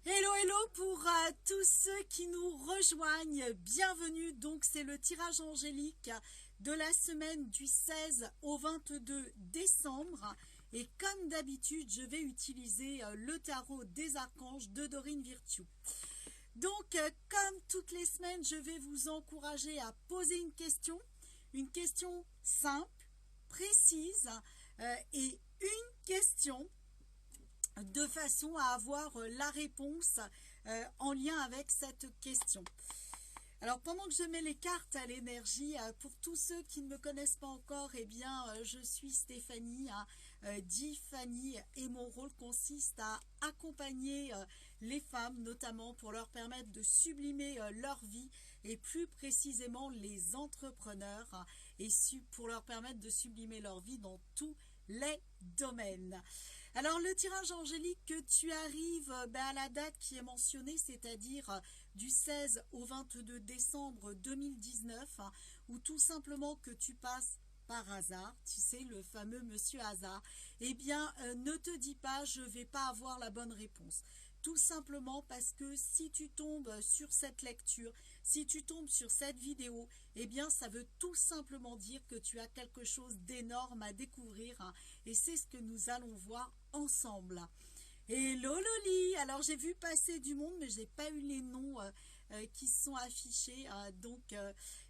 Hello, hello pour tous ceux qui nous rejoignent. Bienvenue, donc c'est le tirage angélique de la semaine du 16 au 22 décembre. Et comme d'habitude, je vais utiliser le tarot des archanges de Dorine Virtue. Donc, comme toutes les semaines, je vais vous encourager à poser une question simple, précise et une question de façon à avoir la réponse en lien avec cette question. Alors pendant que je mets les cartes à l'énergie, pour tous ceux qui ne me connaissent pas encore, eh bien je suis Stéphanie, dit Fanny, et mon rôle consiste à accompagner les femmes, notamment pour leur permettre de sublimer leur vie, et plus précisément les entrepreneurs, et pour leur permettre de sublimer leur vie dans tous les domaines. Alors le tirage angélique que tu arrives à la date qui est mentionnée, c'est-à-dire du 16 au 22 décembre 2019, ou tout simplement que tu passes par hasard, tu sais, le fameux monsieur hasard, eh bien ne te dis pas je ne vais pas avoir la bonne réponse. Tout simplement parce que si tu tombes sur cette lecture, si tu tombes sur cette vidéo, eh bien ça veut tout simplement dire que tu as quelque chose d'énorme à découvrir, et c'est ce que nous allons voir ensemble. Hello Loli, alors j'ai vu passer du monde mais j'ai pas eu les noms qui sont affichés, donc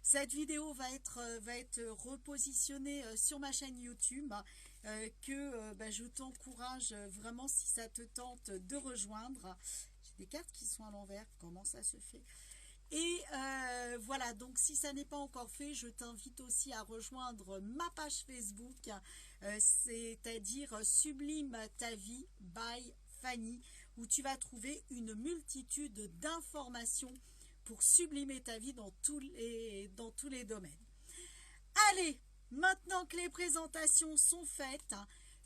cette vidéo va être repositionnée sur ma chaîne YouTube, je t'encourage vraiment, si ça te tente, de rejoindre. J'ai des cartes qui sont à l'envers, comment ça se fait? Et voilà, donc si ça n'est pas encore fait, je t'invite aussi à rejoindre ma page Facebook, c'est-à-dire Sublime ta vie by Fanny, où tu vas trouver une multitude d'informations pour sublimer ta vie dans tous les domaines. Allez, maintenant que les présentations sont faites,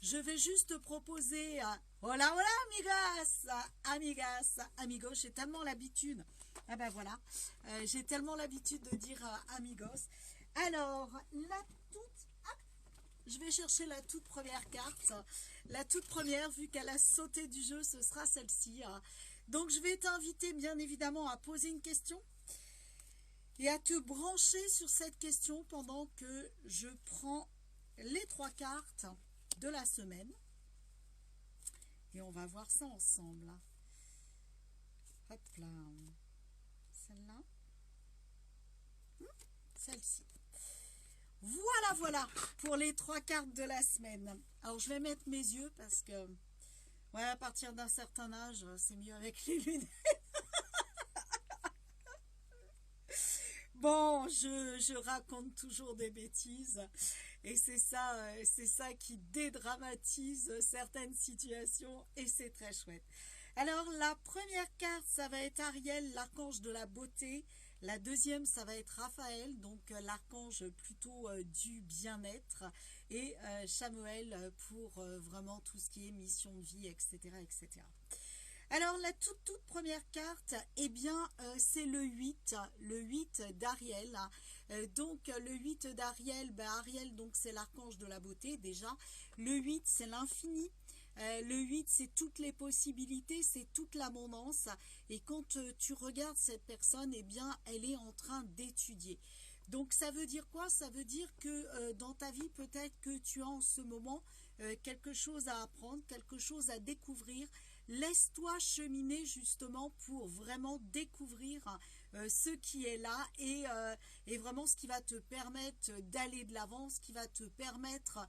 je vais juste proposer hola hola amigas, amigos, j'ai tellement l'habitude. Ah ben voilà, j'ai tellement l'habitude de dire amigos. Alors, je vais chercher la toute première carte. La toute première, vu qu'elle a sauté du jeu, ce sera celle-ci. Donc, je vais t'inviter bien évidemment à poser une question et à te brancher sur cette question pendant que je prends les trois cartes de la semaine. Et on va voir ça ensemble. Hop là. Celle-là. Celle-ci. Voilà pour les trois cartes de la semaine. Alors je vais mettre mes yeux parce que ouais, à partir d'un certain âge, c'est mieux avec les lunettes. Bon, je raconte toujours des bêtises et c'est ça qui dédramatise certaines situations et c'est très chouette. Alors la première carte, ça va être Ariel, l'archange de la beauté. La deuxième, ça va être Raphaël, donc l'archange plutôt du bien-être, et Chamuel pour vraiment tout ce qui est mission de vie, etc., etc. Alors la toute première carte, eh bien c'est le 8 d'Ariel. Donc le 8 d'Ariel, Ariel donc c'est l'archange de la beauté déjà. Le 8 c'est l'infini. Le 8 c'est toutes les possibilités, c'est toute l'abondance. Et quand tu regardes cette personne, eh bien elle est en train d'étudier. Donc ça veut dire quoi? Ça veut dire que dans ta vie, peut-être que tu as en ce moment quelque chose à apprendre, quelque chose à découvrir. Laisse-toi cheminer justement pour vraiment découvrir ce qui est là et vraiment ce qui va te permettre d'aller de l'avant, ce qui va te permettre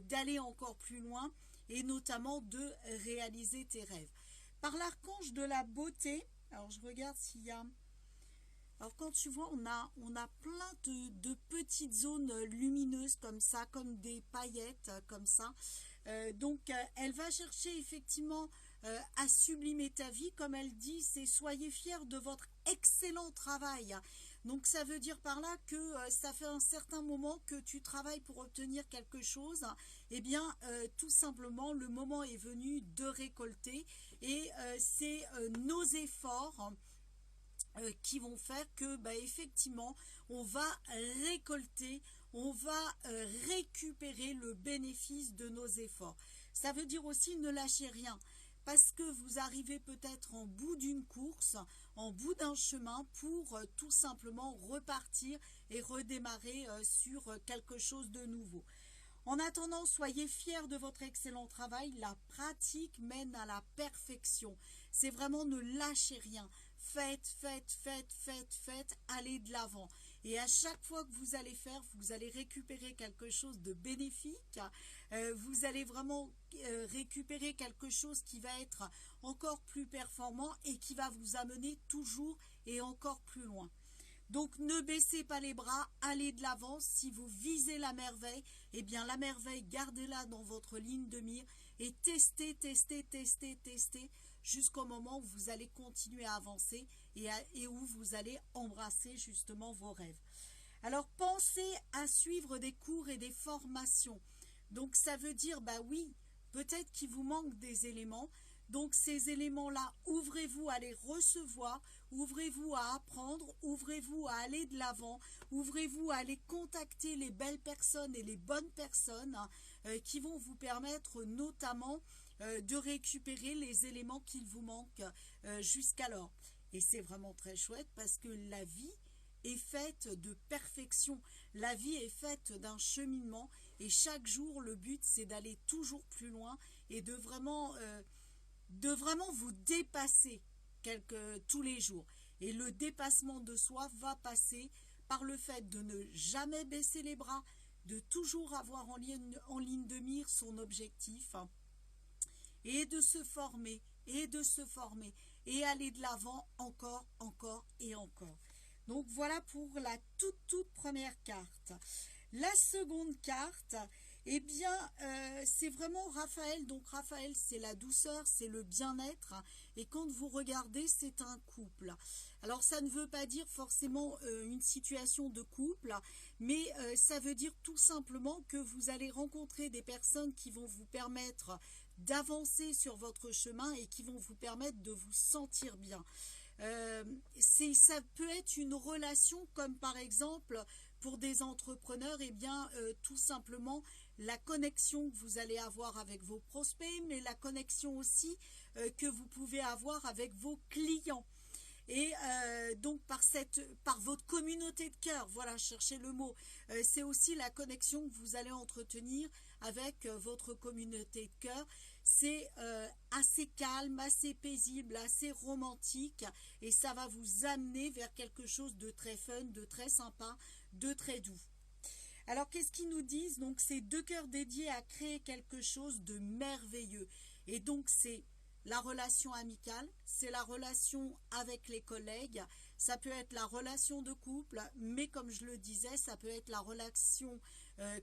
d'aller encore plus loin et notamment de réaliser tes rêves. Par l'archange de la beauté, alors je regarde s'il y a... Alors quand tu vois, on a plein de petites zones lumineuses comme ça, comme des paillettes comme ça. Donc elle va chercher effectivement à sublimer ta vie. Comme elle dit, c'est soyez fiers de votre excellent travail. Donc ça veut dire par là que ça fait un certain moment que tu travailles pour obtenir quelque chose. Eh bien tout simplement le moment est venu de récolter et c'est nos efforts qui vont faire que effectivement on va récolter, on va récupérer le bénéfice de nos efforts. Ça veut dire aussi ne lâchez rien, parce que vous arrivez peut-être en bout d'une course, en bout d'un chemin pour tout simplement repartir et redémarrer sur quelque chose de nouveau. En attendant, soyez fiers de votre excellent travail. La pratique mène à la perfection. C'est vraiment ne lâchez rien. Faites, faites, faites, faites, faites, allez de l'avant. Et à chaque fois que vous allez faire, vous allez récupérer quelque chose de bénéfique. Vous allez vraiment récupérer quelque chose qui va être encore plus performant et qui va vous amener toujours et encore plus loin. Donc ne baissez pas les bras, allez de l'avant. Si vous visez la merveille, eh bien la merveille, gardez-la dans votre ligne de mire et testez, testez, testez, testez jusqu'au moment où vous allez continuer à avancer et où vous allez embrasser justement vos rêves. Alors pensez à suivre des cours et des formations. Donc ça veut dire, bah oui, peut-être qu'il vous manque des éléments. Donc ces éléments-là, ouvrez-vous à les recevoir, ouvrez-vous à apprendre, ouvrez-vous à aller de l'avant, ouvrez-vous à aller contacter les belles personnes et les bonnes personnes qui vont vous permettre notamment de récupérer les éléments qu'il vous manque jusqu'alors. Et c'est vraiment très chouette parce que la vie est faite de perfection, la vie est faite d'un cheminement et chaque jour le but c'est d'aller toujours plus loin et de vraiment vous dépasser tous les jours. Et le dépassement de soi va passer par le fait de ne jamais baisser les bras, de toujours avoir en ligne de mire son objectif et de se former et aller de l'avant encore, encore et encore. Donc voilà pour la toute première carte. La seconde carte, eh bien, c'est vraiment Raphaël. Donc Raphaël, c'est la douceur, c'est le bien-être. Et quand vous regardez, c'est un couple. Alors ça ne veut pas dire forcément une situation de couple, mais ça veut dire tout simplement que vous allez rencontrer des personnes qui vont vous permettre d'avancer sur votre chemin et qui vont vous permettre de vous sentir bien. Ça peut être une relation comme par exemple pour des entrepreneurs, eh bien tout simplement la connexion que vous allez avoir avec vos prospects, mais la connexion aussi que vous pouvez avoir avec vos clients. Et donc par votre communauté de cœur, voilà, cherchez le mot, c'est aussi la connexion que vous allez entretenir avec votre communauté de cœur. C'est assez calme, assez paisible, assez romantique et ça va vous amener vers quelque chose de très fun, de très sympa, de très doux. Alors qu'est-ce qu'ils nous disent? Donc c'est deux cœurs dédiés à créer quelque chose de merveilleux. Et donc c'est la relation amicale, c'est la relation avec les collègues, ça peut être la relation de couple, mais comme je le disais, ça peut être la relation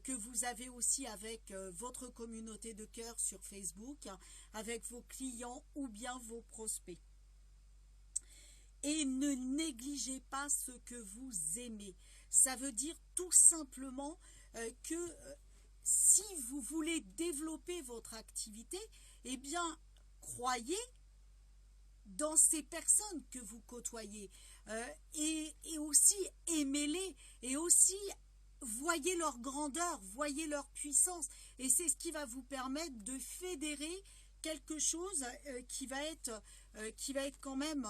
que vous avez aussi avec votre communauté de cœur sur Facebook, avec vos clients ou bien vos prospects. Et ne négligez pas ce que vous aimez. Ça veut dire tout simplement que si vous voulez développer votre activité, eh bien, croyez dans ces personnes que vous côtoyez et aussi aimez-les et aussi voyez leur grandeur, voyez leur puissance et c'est ce qui va vous permettre de fédérer quelque chose qui va être quand même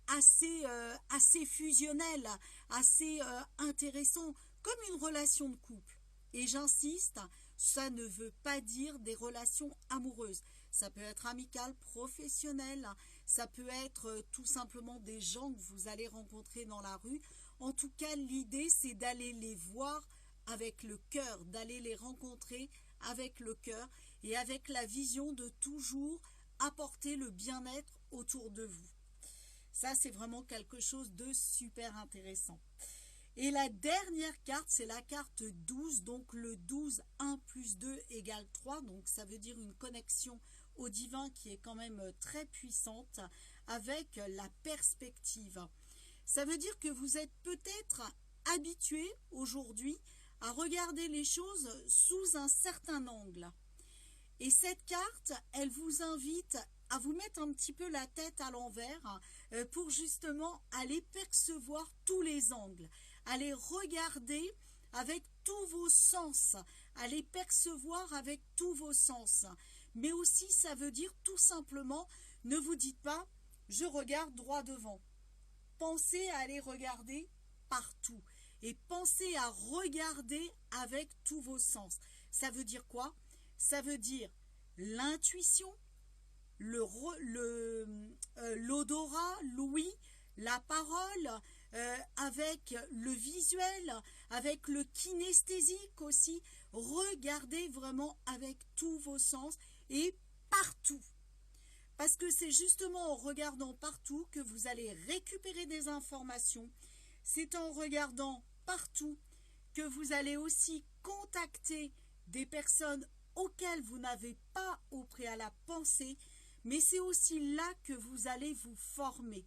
assez fusionnel, assez intéressant, comme une relation de couple. Et j'insiste, ça ne veut pas dire des relations amoureuses. Ça peut être amical, professionnel, ça peut être tout simplement des gens que vous allez rencontrer dans la rue. En tout cas, l'idée, c'est d'aller les voir avec le cœur, d'aller les rencontrer avec le cœur et avec la vision de toujours apporter le bien-être autour de vous. Ça, c'est vraiment quelque chose de super intéressant. Et la dernière carte, c'est la carte 12, donc le 12, 1 plus 2 égale 3, donc ça veut dire une connexion au divin qui est quand même très puissante avec la perspective. Ça veut dire que vous êtes peut-être habitué aujourd'hui à regarder les choses sous un certain angle. Et cette carte, elle vous invite à vous mettre un petit peu la tête à l'envers pour justement aller percevoir tous les angles, aller regarder avec tous vos sens, aller percevoir avec tous vos sens. mais aussi ça veut dire tout simplement, ne vous dites pas, je regarde droit devant. Pensez à aller regarder partout et pensez à regarder avec tous vos sens. Ça veut dire quoi? Ça veut dire l'intuition, l'odorat, l'ouïe, la parole, avec le visuel, avec le kinesthésique aussi. Regardez vraiment avec tous vos sens et partout. Parce que c'est justement en regardant partout que vous allez récupérer des informations. C'est en regardant partout que vous allez aussi contacter des personnes auxquelles vous n'avez pas au préalable pensé, mais c'est aussi là que vous allez vous former.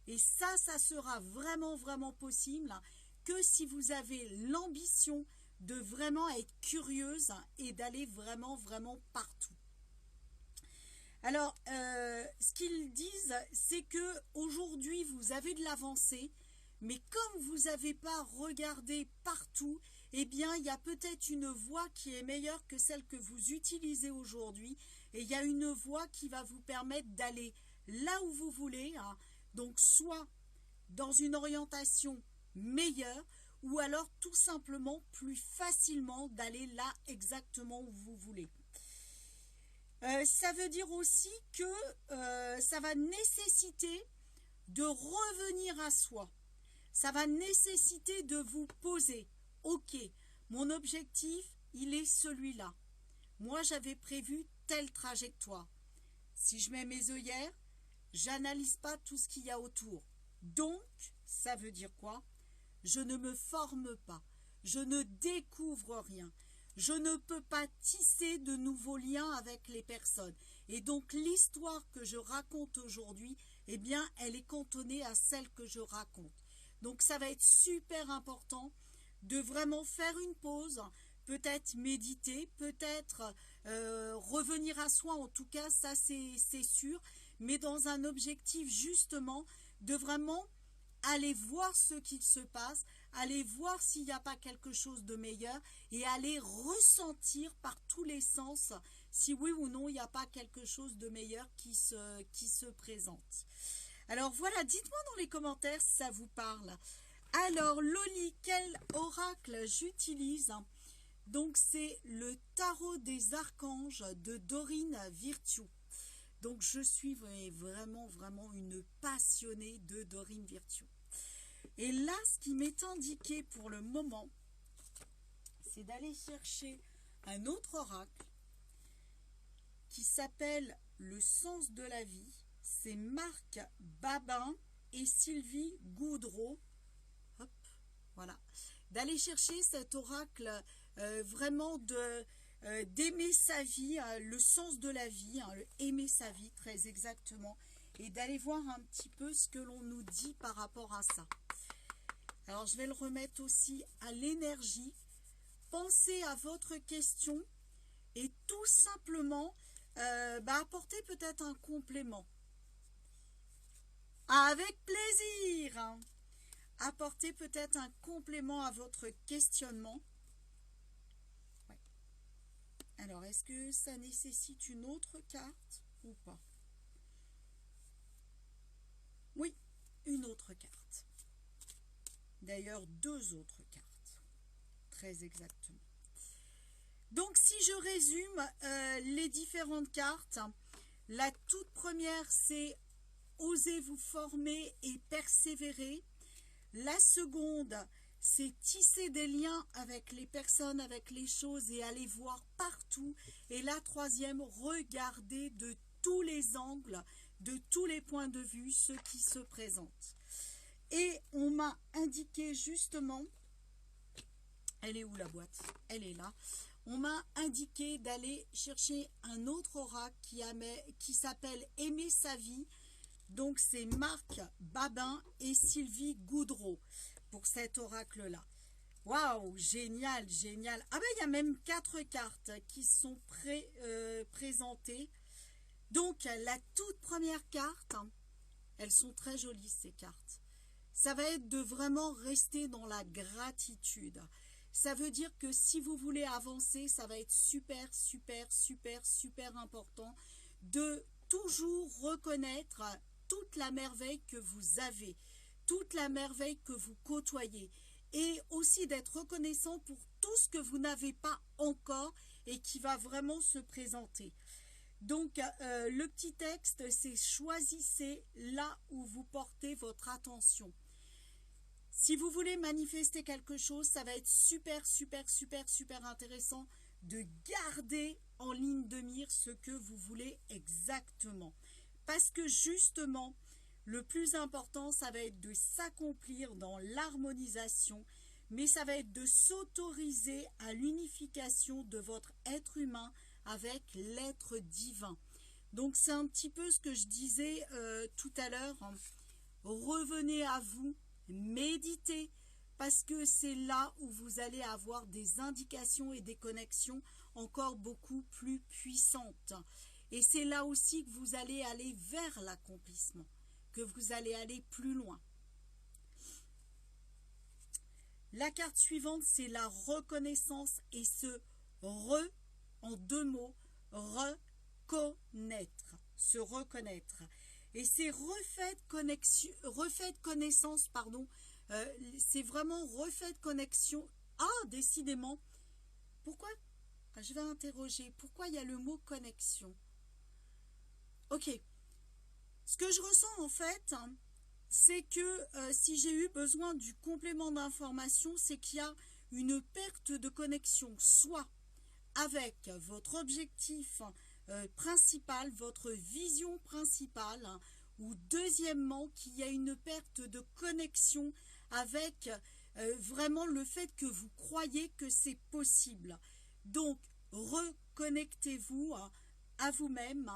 Et ça sera vraiment, vraiment possible que si vous avez l'ambition de vraiment être curieuse et d'aller vraiment, vraiment partout. Alors, ce qu'ils disent, c'est que aujourd'hui vous avez de l'avancée, mais comme vous n'avez pas regardé partout, eh bien, il y a peut-être une voie qui est meilleure que celle que vous utilisez aujourd'hui. Et il y a une voie qui va vous permettre d'aller là où vous voulez, hein, donc soit dans une orientation meilleure, ou alors tout simplement plus facilement d'aller là exactement où vous voulez. Ça veut dire aussi que ça va nécessiter de revenir à soi. Ça va nécessiter de vous poser. Ok, mon objectif, il est celui-là. Moi, j'avais prévu telle trajectoire. Si je mets mes œillères, j'analyse pas tout ce qu'il y a autour. Donc, ça veut dire quoi? Je ne me forme pas. Je ne découvre rien. Je ne peux pas tisser de nouveaux liens avec les personnes. Et donc, l'histoire que je raconte aujourd'hui, eh bien, elle est cantonnée à celle que je raconte. Donc, ça va être super important de vraiment faire une pause, peut-être méditer, peut-être revenir à soi, en tout cas, ça c'est sûr, mais dans un objectif justement de vraiment aller voir ce qu'il se passe, aller voir s'il n'y a pas quelque chose de meilleur et aller ressentir par tous les sens si oui ou non il n'y a pas quelque chose de meilleur qui se présente. Alors voilà, dites-moi dans les commentaires si ça vous parle. Alors Loli, quel oracle j'utilise? Donc c'est le tarot des archanges de Dorine Virtue. Donc je suis vraiment une passionnée de Dorine Virtue. Et là, ce qui m'est indiqué pour le moment, c'est d'aller chercher un autre oracle qui s'appelle le sens de la vie. C'est Marc Babin et Sylvie Goudreau. Hop, voilà. D'aller chercher cet oracle vraiment d'aimer sa vie, le sens de la vie, aimer sa vie très exactement, et d'aller voir un petit peu ce que l'on nous dit par rapport à ça. Alors je vais le remettre aussi à l'énergie. Pensez à votre question et tout simplement apporter peut-être un complément. Avec plaisir. Apporter peut-être un complément à votre questionnement. Ouais. Alors, est-ce que ça nécessite une autre carte ou pas? Oui, une autre carte. D'ailleurs, deux autres cartes. Très exactement. Donc, si je résume les différentes cartes, la toute première, c'est oser vous former et persévérer. La seconde, c'est tisser des liens avec les personnes, avec les choses et aller voir partout. Et la troisième, regarder de tous les angles, de tous les points de vue, ce qui se présente. Et on m'a indiqué justement, elle est où la boîte? Elle est là. On m'a indiqué d'aller chercher un autre oracle qui s'appelle Aimer sa vie. Donc, c'est Marc Babin et Sylvie Goudreau pour cet oracle-là. Waouh, génial, génial. Ah ben, il y a même 4 cartes qui sont présentées. Donc, la toute première carte, elles sont très jolies, ces cartes. Ça va être de vraiment rester dans la gratitude. Ça veut dire que si vous voulez avancer, ça va être super, super, super, super important de toujours reconnaître toute la merveille que vous avez, toute la merveille que vous côtoyez, et aussi d'être reconnaissant pour tout ce que vous n'avez pas encore et qui va vraiment se présenter. Donc, le petit texte, c'est choisissez là où vous portez votre attention. Si vous voulez manifester quelque chose, ça va être super, super, super, super intéressant de garder en ligne de mire ce que vous voulez exactement. Parce que justement, le plus important, ça va être de s'accomplir dans l'harmonisation, mais ça va être de s'autoriser à l'unification de votre être humain avec l'être divin. Donc c'est un petit peu ce que je disais tout à l'heure. Revenez à vous, méditez, parce que c'est là où vous allez avoir des indications et des connexions encore beaucoup plus puissantes. Et c'est là aussi que vous allez aller vers l'accomplissement, que vous allez aller plus loin. La carte suivante, c'est la reconnaissance et ce en deux mots, reconnaître, se reconnaître. Et c'est refait de connaissance, pardon, c'est vraiment refait de connexion. Ah, décidément, pourquoi? Je vais interroger, pourquoi il y a le mot connexion? Ok, ce que je ressens en fait, c'est que si j'ai eu besoin du complément d'information, c'est qu'il y a une perte de connexion, soit avec votre objectif principal, votre vision principale, ou deuxièmement qu'il y a une perte de connexion avec vraiment le fait que vous croyez que c'est possible. Donc reconnectez-vous à vous-même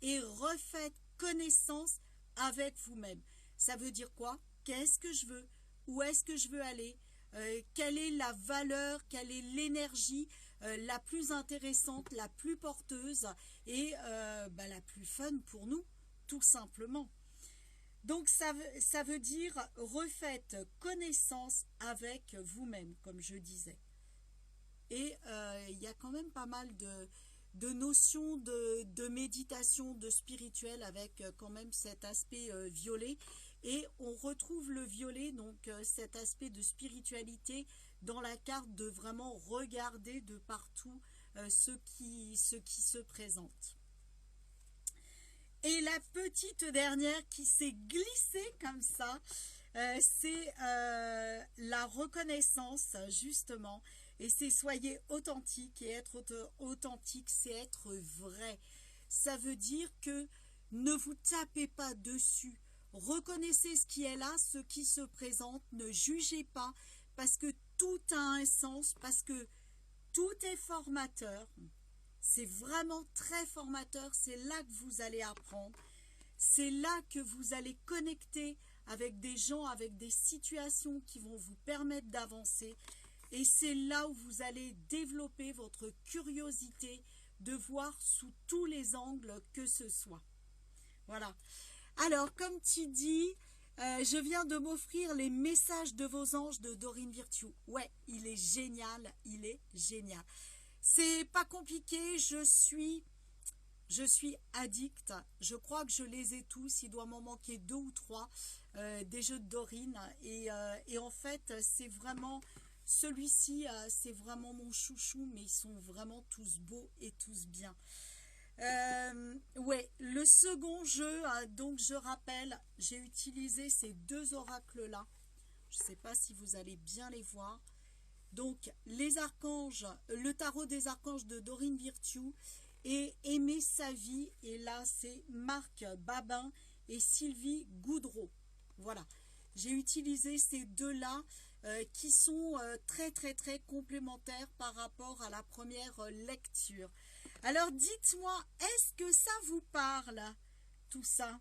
et refaites connaissance avec vous-même. Ça veut dire quoi? Qu'est-ce que je veux? Où est-ce que je veux aller? Quelle est la valeur? Quelle est l'énergie la plus intéressante, la plus porteuse et la plus fun pour nous, tout simplement. Donc ça veut dire refaites connaissance avec vous-même, comme je disais. Et il y a quand même pas mal de notions de méditation, de spirituel avec quand même cet aspect violet. Et on retrouve le violet, donc cet aspect de spiritualité dans la carte, de vraiment regarder de partout ce qui se présente. Et la petite dernière qui s'est glissée comme ça, c'est la reconnaissance justement. Et c'est soyez authentique, et être authentique, c'est être vrai. Ça veut dire que ne vous tapez pas dessus. Reconnaissez ce qui est là, ce qui se présente, ne jugez pas, parce que tout a un sens, parce que tout est formateur. C'est vraiment très formateur, c'est là que vous allez apprendre. C'est là que vous allez connecter avec des gens, avec des situations qui vont vous permettre d'avancer. Et c'est là où vous allez développer votre curiosité de voir sous tous les angles que ce soit. Voilà. Alors, comme tu dis, je viens de m'offrir les messages de vos anges de Dorine Virtue. Ouais, il est génial, il est génial. C'est pas compliqué, je suis addict. Je crois que je les ai tous, il doit m'en manquer 2 ou 3 des jeux de Dorine. Et en fait, c'est vraiment... Celui-ci, c'est vraiment mon chouchou, mais ils sont vraiment tous beaux et tous bien. Ouais, le second jeu, donc je rappelle, j'ai utilisé ces 2 oracles-là. Je ne sais pas si vous allez bien les voir. Donc, les archanges, le tarot des archanges de Dorine Virtue et Aimer sa vie. Et là, c'est Marc Babin et Sylvie Goudreau. Voilà, j'ai utilisé ces 2-là. Qui sont très très très complémentaires par rapport à la première lecture. Alors dites-moi, est-ce que ça vous parle, tout ça?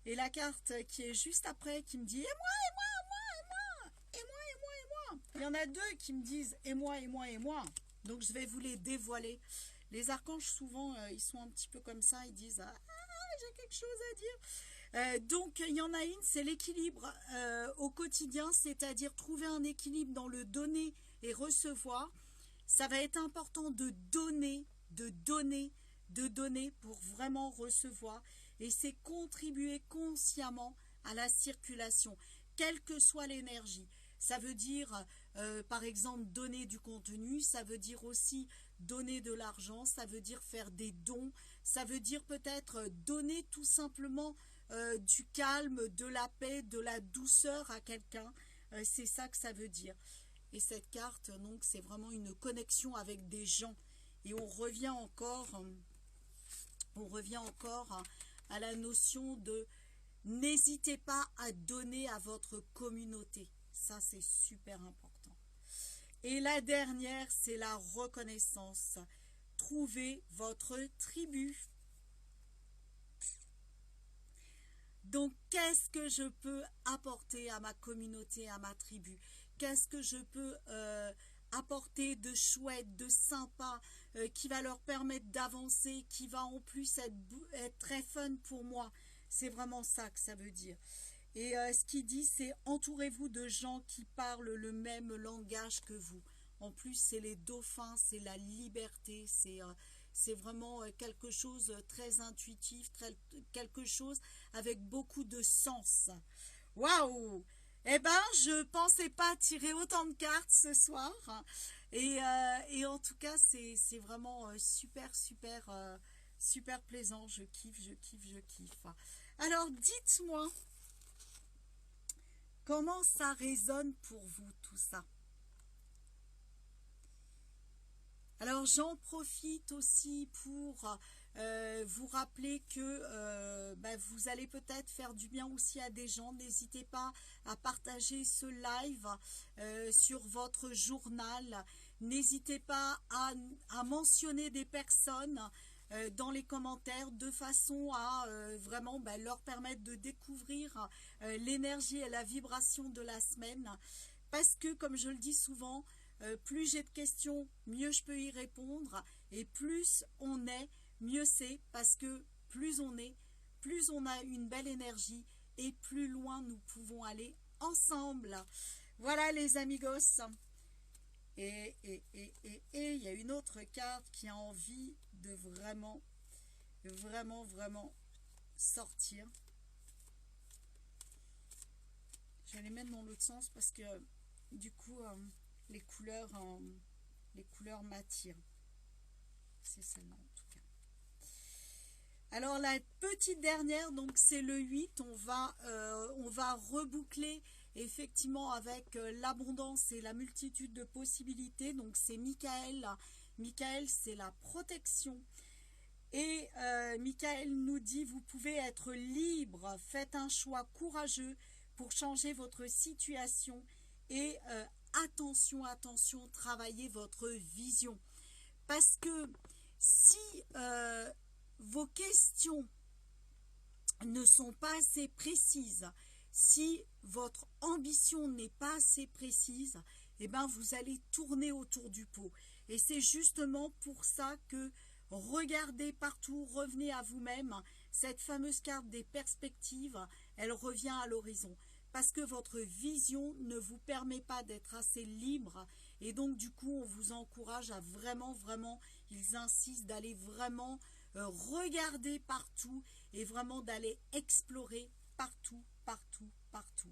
Et la carte qui est juste après qui me dit « Et moi, et moi, et moi, et moi, et moi, et moi, et moi ». Il y en a 2 qui me disent « Et moi, et moi, et moi ». Donc je vais vous les dévoiler. Les archanges souvent, ils sont un petit peu comme ça, ils disent « Ah, j'ai quelque chose à dire ». Donc, il y en a une, c'est l'équilibre au quotidien, c'est-à-dire trouver un équilibre dans le donner et recevoir. Ça va être important de donner, de donner, de donner pour vraiment recevoir. Et c'est contribuer consciemment à la circulation, quelle que soit l'énergie. Ça veut dire, par exemple, donner du contenu, ça veut dire aussi donner de l'argent, ça veut dire faire des dons, ça veut dire peut-être donner tout simplement du calme, de la paix, de la douceur à quelqu'un. C'est ça que ça veut dire. Et cette carte, donc, c'est vraiment une connexion avec des gens. Et on revient encore à la notion de n'hésitez pas à donner à votre communauté. Ça, c'est super important. Et la dernière, c'est la reconnaissance. Trouvez votre tribu. Donc, qu'est-ce que je peux apporter à ma communauté, à ma tribu? Qu'est-ce que je peux apporter de chouette, de sympa, qui va leur permettre d'avancer, qui va en plus être très fun pour moi? C'est vraiment ça que ça veut dire. Et ce qu'il dit, c'est entourez-vous de gens qui parlent le même langage que vous. En plus, c'est les dauphins, c'est la liberté, c'est vraiment quelque chose de très intuitif, quelque chose avec beaucoup de sens. Waouh! Eh ben, je pensais pas tirer autant de cartes ce soir. Et en tout cas, c'est vraiment super, super, super plaisant. Je kiffe, je kiffe, je kiffe. Alors, dites-moi, comment ça résonne pour vous tout ça? Alors j'en profite aussi pour vous rappeler que vous allez peut-être faire du bien aussi à des gens. N'hésitez pas à partager ce live sur votre journal. N'hésitez pas à mentionner des personnes dans les commentaires de façon à vraiment leur permettre de découvrir l'énergie et la vibration de la semaine. Parce que, comme je le dis souvent, plus j'ai de questions, mieux je peux y répondre. Et plus on est, mieux c'est. Parce que plus on est, plus on a une belle énergie et plus loin nous pouvons aller ensemble. Voilà les amigos. Et il y a une autre carte qui a envie de vraiment, vraiment, vraiment sortir. Je vais les mettre dans l'autre sens parce que du coup les couleurs m'attirent. C'est celle-là en tout cas. Alors la petite dernière, donc c'est le 8. On va reboucler effectivement avec l'abondance et la multitude de possibilités. Donc c'est Michael. Michael, c'est la protection. Et Michael nous dit, vous pouvez être libre, faites un choix courageux pour changer votre situation et attention, attention, travaillez votre vision. Parce que si vos questions ne sont pas assez précises, si votre ambition n'est pas assez précise, eh ben vous allez tourner autour du pot. Et c'est justement pour ça que regardez partout, revenez à vous-même. Cette fameuse carte des perspectives, elle revient à l'horizon. Parce que votre vision ne vous permet pas d'être assez libre. Et donc, du coup, on vous encourage à vraiment, vraiment, ils insistent d'aller vraiment regarder partout et vraiment d'aller explorer partout, partout, partout.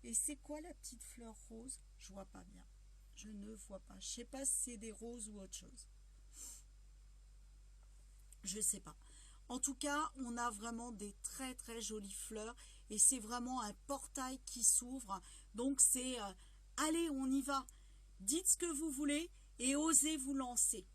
Et c'est quoi la petite fleur rose? Je vois pas bien. Je ne vois pas. Je sais pas si c'est des roses ou autre chose. Je sais pas. En tout cas, on a vraiment des très très jolies fleurs et c'est vraiment un portail qui s'ouvre. Donc c'est allez, on y va. Dites ce que vous voulez et osez vous lancer.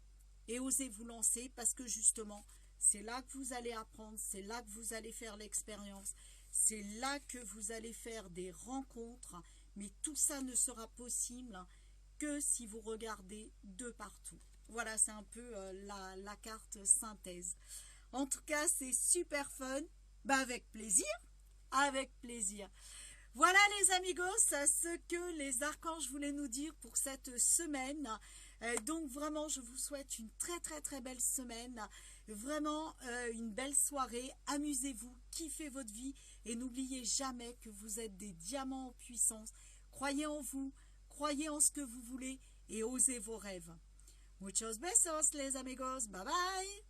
Et osez vous lancer parce que justement, c'est là que vous allez apprendre, c'est là que vous allez faire l'expérience, c'est là que vous allez faire des rencontres. Mais tout ça ne sera possible que si vous regardez de partout. Voilà, c'est un peu la carte synthèse. En tout cas, c'est super fun. Avec plaisir. Avec plaisir. Voilà les amigos, ce que les archanges voulaient nous dire pour cette semaine. Donc vraiment, je vous souhaite une très belle semaine, vraiment une belle soirée. Amusez-vous, kiffez votre vie et n'oubliez jamais que vous êtes des diamants en puissance. Croyez en vous, croyez en ce que vous voulez et osez vos rêves. Muchos besos les amigos, bye bye.